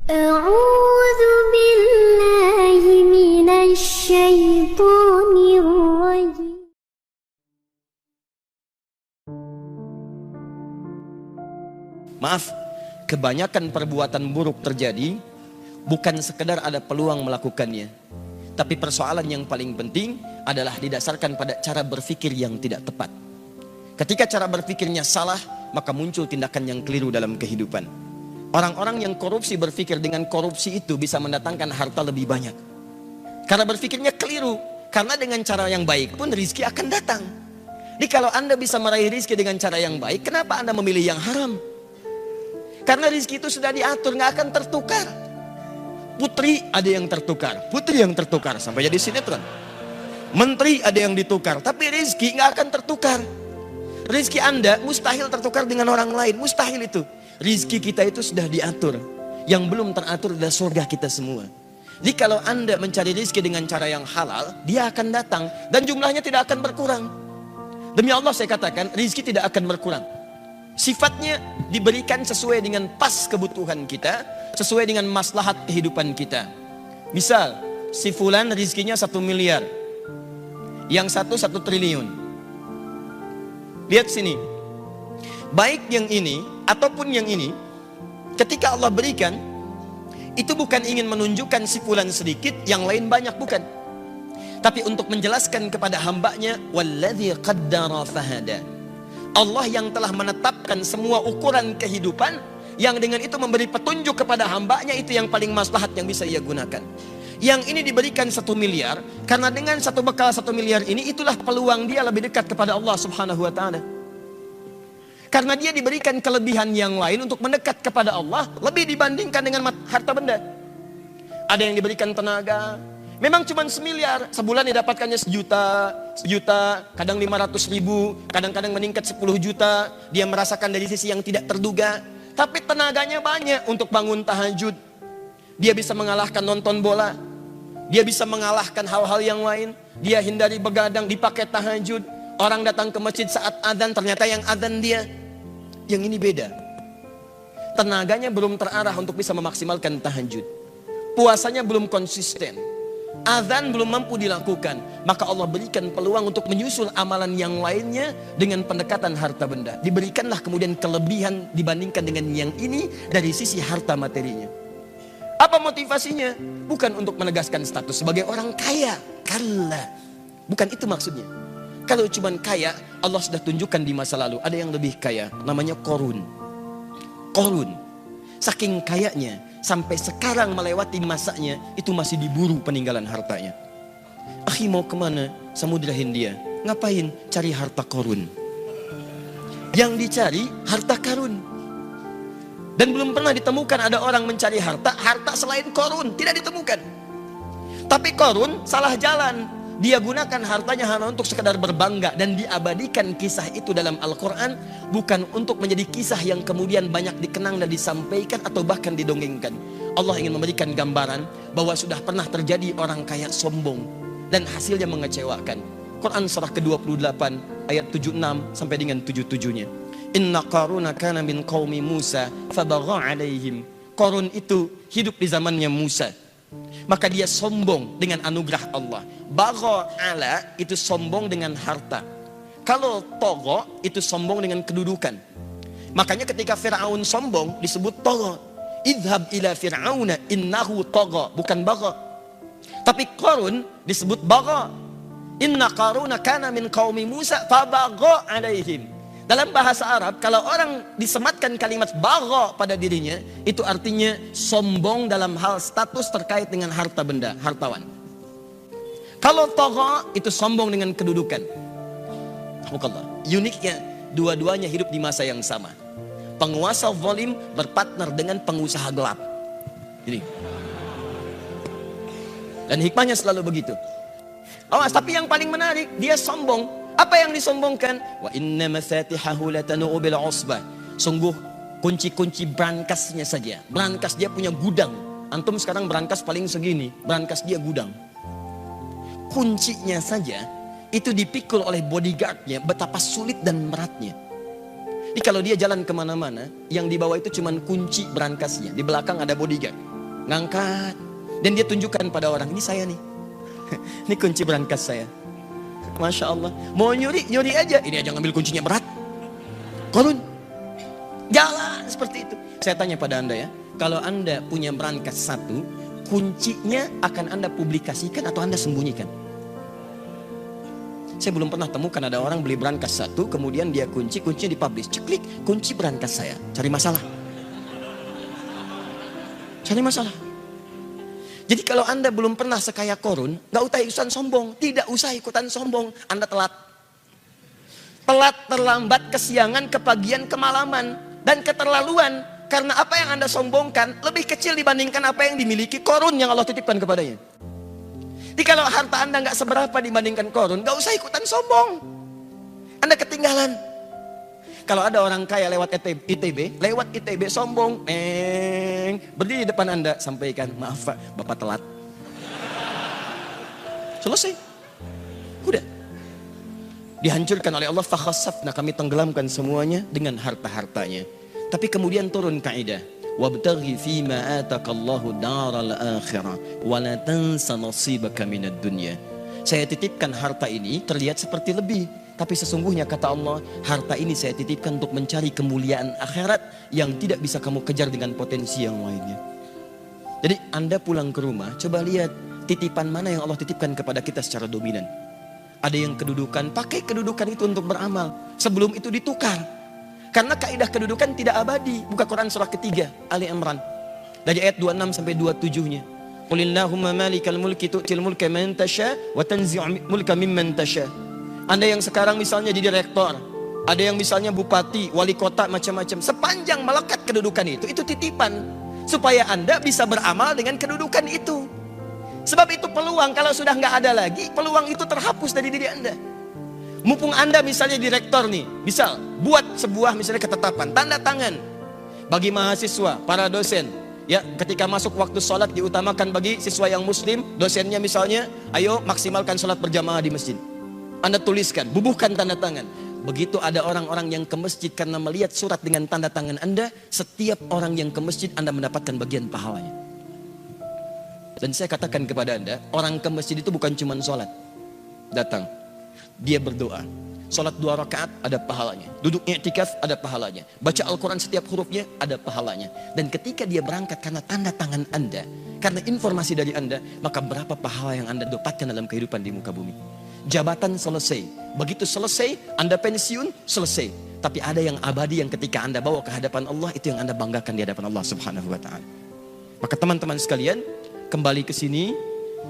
أعوذ بالله من الشيطان الرجيم. Maaf, kebanyakan perbuatan buruk terjadi bukan sekedar ada peluang melakukannya, tapi persoalan yang paling penting adalah didasarkan pada cara berpikir yang tidak tepat. Ketika cara berpikirnya salah, maka muncul tindakan yang keliru dalam kehidupan. Orang-orang yang korupsi berpikir dengan korupsi itu bisa mendatangkan harta lebih banyak. Karena berpikirnya keliru. Karena dengan cara yang baik pun rizki akan datang. Jadi kalau Anda bisa meraih rizki dengan cara yang baik, kenapa Anda memilih yang haram? Karena rizki itu sudah diatur, nggak akan tertukar. Putri ada yang tertukar, putri yang tertukar sampai jadi sinetron. Menteri ada yang ditukar, tapi rizki nggak akan tertukar. Rizki Anda mustahil tertukar dengan orang lain, mustahil itu. Rizki kita itu sudah diatur. Yang belum teratur adalah surga kita semua. Jadi kalau Anda mencari rizki dengan cara yang halal, dia akan datang dan jumlahnya tidak akan berkurang. Demi Allah saya katakan, rizki tidak akan berkurang. Sifatnya diberikan sesuai dengan pas kebutuhan kita, sesuai dengan maslahat kehidupan kita. Misal, si fulan rizkinya 1 miliar, yang satu 1 triliun. Lihat sini, baik yang ini ataupun yang ini, ketika Allah berikan, itu bukan ingin menunjukkan si fulan sedikit, yang lain banyak, bukan. Tapi untuk menjelaskan kepada hambanya, walladzi qaddara fahada. Allah yang telah menetapkan semua ukuran kehidupan, yang dengan itu memberi petunjuk kepada hambanya, itu yang paling maslahat yang bisa ia gunakan. Yang ini diberikan 1 miliar, karena dengan satu bekal 1 miliar ini, itulah peluang dia lebih dekat kepada Allah subhanahu wa ta'ala. Karena dia diberikan kelebihan yang lain untuk mendekat kepada Allah, lebih dibandingkan dengan harta benda. Ada yang diberikan tenaga, memang cuma 1 miliar, sebulan didapatkannya 1 juta, kadang 500 ribu, kadang-kadang meningkat 10 juta. Dia merasakan dari sisi yang tidak terduga. Tapi tenaganya banyak untuk bangun tahajud. Dia bisa mengalahkan nonton bola. Dia bisa mengalahkan hal-hal yang lain. Dia hindari begadang, dipakai tahajud. Orang datang ke masjid saat adzan, ternyata yang adzan dia. Yang ini beda. Tenaganya belum terarah untuk bisa memaksimalkan tahajud. Puasanya belum konsisten. Adzan belum mampu dilakukan, maka Allah berikan peluang untuk menyusul amalan yang lainnya dengan pendekatan harta benda. Diberikanlah kemudian kelebihan dibandingkan dengan yang ini dari sisi harta materinya. Apa motivasinya? Bukan untuk menegaskan status sebagai orang kaya. Kalla. Bukan itu maksudnya. Kalau cuma kaya, Allah sudah tunjukkan di masa lalu ada yang lebih kaya, namanya Qorun. Qorun, saking kayanya sampai sekarang melewati masanya, itu masih diburu peninggalan hartanya. Akhi mau kemana? Samudra Hindia. Ngapain? Cari harta Qorun. Yang dicari harta karun. Dan belum pernah ditemukan ada orang mencari harta selain Qorun, tidak ditemukan. Tapi Qorun salah jalan. Dia gunakan hartanya hanya untuk sekadar berbangga, dan diabadikan kisah itu dalam Al-Quran bukan untuk menjadi kisah yang kemudian banyak dikenang dan disampaikan atau bahkan didongengkan. Allah ingin memberikan gambaran bahwa sudah pernah terjadi orang kaya sombong dan hasilnya mengecewakan. Quran surah ke-28 ayat 76 sampai dengan 77-nya. Inna Qaruna kana min qaumi Musa fabagha alaihim. Qarun itu hidup di zamannya Musa. Maka dia sombong dengan anugerah Allah. Bagha ala itu sombong dengan harta. Kalau togha itu sombong dengan kedudukan. Makanya ketika Fir'aun sombong disebut togha. Idhab ila Fir'auna innahu togha, bukan bagha. Tapi Qarun disebut bagha. Inna Qaruna kana min qaumi Musa fabagha alaihim. Dalam bahasa Arab, kalau orang disematkan kalimat bagha pada dirinya, itu artinya sombong dalam hal status terkait dengan harta benda, hartawan. Kalau tagha, itu sombong dengan kedudukan. Uniknya, dua-duanya hidup di masa yang sama. Penguasa zalim berpartner dengan pengusaha gelap. Jadi, dan hikmahnya selalu begitu. Awas, tapi yang paling menarik, dia sombong. Apa yang disombongkan? Wa inna mafatihahu latanu bil usbah. Sungguh kunci-kunci brankasnya saja. Brankas dia punya gudang. Antum sekarang brankas paling segini, brankas dia gudang. Kuncinya saja itu dipikul oleh bodyguardnya, betapa sulit dan beratnya. Jadi kalau dia jalan kemana-mana, yang dibawa itu cuma kunci brankasnya. Di belakang ada bodyguard. ngangkat. Dan dia tunjukkan pada orang, ini saya nih. Ini kunci berangkas saya. Masya Allah. Mau nyuri, nyuri aja. Ini aja ngambil kuncinya berat. Korun. Jalan seperti itu. Saya tanya pada Anda ya, kalau Anda punya berangkas satu, kuncinya akan Anda publikasikan atau Anda sembunyikan? Saya belum pernah temukan ada orang beli berangkas satu, kemudian dia kuncinya dipublish. Ceklik, kunci berangkas saya. Cari masalah. Cari masalah. Jadi kalau Anda belum pernah sekaya Korun, gak usah ikutan sombong. Tidak usah ikutan sombong. Anda telat. Telat, terlambat, kesiangan, kepagian, kemalaman. Dan keterlaluan. Karena apa yang Anda sombongkan lebih kecil dibandingkan apa yang dimiliki Korun yang Allah titipkan kepadanya. Jadi kalau harta Anda gak seberapa dibandingkan Korun, gak usah ikutan sombong. Anda ketinggalan. Kalau ada orang kaya lewat ITB sombong, berdiri di depan Anda, sampaikan, maaf Pak, Bapak telat. Selesai. Udah. Dihancurkan oleh Allah, fakhassafna, kami tenggelamkan semuanya dengan harta-hartanya. Tapi kemudian turun kaidah, wabtaghi fima atakallahu daral akhirah wa la tansa nasibaka minad dunya. Saya titipkan harta ini terlihat seperti lebih, tapi sesungguhnya kata Allah, harta ini saya titipkan untuk mencari kemuliaan akhirat yang tidak bisa kamu kejar dengan potensi yang lainnya. Jadi Anda pulang ke rumah, coba lihat titipan mana yang Allah titipkan kepada kita secara dominan. Ada yang kedudukan, pakai kedudukan itu untuk beramal. Sebelum itu ditukar. Karena kaidah kedudukan tidak abadi. Buka Quran surah ketiga, Ali Imran. Dari ayat 26 sampai 27-nya. Qulillahumma malikal mulki tu'til mulka man tasha wa tanzi'u mulka mimman tasha. Anda yang sekarang misalnya jadi direktor, ada yang misalnya bupati, wali kota, macam-macam. Sepanjang melekat kedudukan itu titipan. Supaya Anda bisa beramal dengan kedudukan itu. Sebab itu peluang, kalau sudah nggak ada lagi, peluang itu terhapus dari diri Anda. Mumpung Anda misalnya direktor nih, misal buat sebuah misalnya ketetapan, tanda tangan bagi mahasiswa, para dosen. Ya, ketika masuk waktu sholat diutamakan bagi siswa yang muslim, dosennya misalnya, ayo maksimalkan sholat berjamaah di masjid. Anda tuliskan, bubuhkan tanda tangan. Begitu ada orang-orang yang ke masjid karena melihat surat dengan tanda tangan Anda, setiap orang yang ke masjid Anda mendapatkan bagian pahalanya. Dan saya katakan kepada Anda, orang ke masjid itu bukan cuma sholat. Datang, dia berdoa, sholat 2 rakaat ada pahalanya, duduk i'tikaf ada pahalanya, baca Al-Quran setiap hurufnya ada pahalanya. Dan ketika dia berangkat karena tanda tangan Anda, karena informasi dari Anda, maka berapa pahala yang Anda dapatkan dalam kehidupan di muka bumi. Jabatan selesai, begitu selesai Anda pensiun, selesai. Tapi ada yang abadi yang ketika Anda bawa ke hadapan Allah, itu yang Anda banggakan di hadapan Allah Subhanahu wa ta'ala. Maka teman-teman sekalian, kembali ke sini,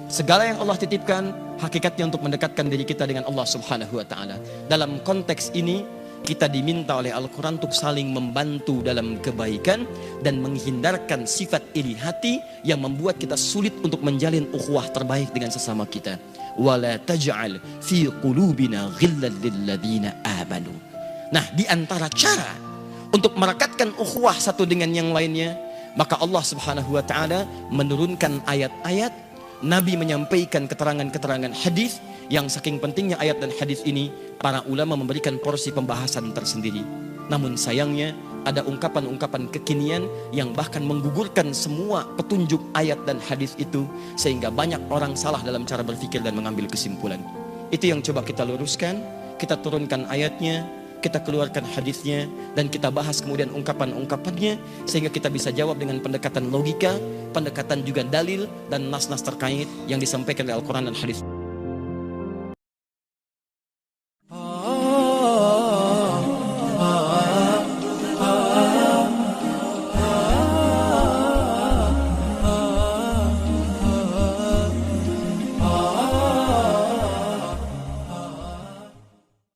segala yang Allah titipkan hakikatnya untuk mendekatkan diri kita dengan Allah Subhanahu wa ta'ala. Dalam konteks ini kita diminta oleh Al-Quran untuk saling membantu dalam kebaikan dan menghindarkan sifat iri hati yang membuat kita sulit untuk menjalin ukhuwah terbaik dengan sesama kita. Wala taj'al fi qulubina ghillan lil ladzina amanu. Nah, di antara cara untuk merekatkan ukhuwah satu dengan yang lainnya, maka Allah Subhanahu wa ta'ala menurunkan ayat-ayat, Nabi menyampaikan keterangan-keterangan hadis yang saking pentingnya ayat dan hadis ini, para ulama memberikan porsi pembahasan tersendiri. Namun sayangnya ada ungkapan-ungkapan kekinian yang bahkan menggugurkan semua petunjuk ayat dan hadis itu, sehingga banyak orang salah dalam cara berpikir dan mengambil kesimpulan. Itu yang coba kita luruskan, kita turunkan ayatnya, kita keluarkan hadisnya, dan kita bahas kemudian ungkapan-ungkapannya, sehingga kita bisa jawab dengan pendekatan logika, pendekatan juga dalil dan nas-nas terkait yang disampaikan oleh Al-Quran dan hadis.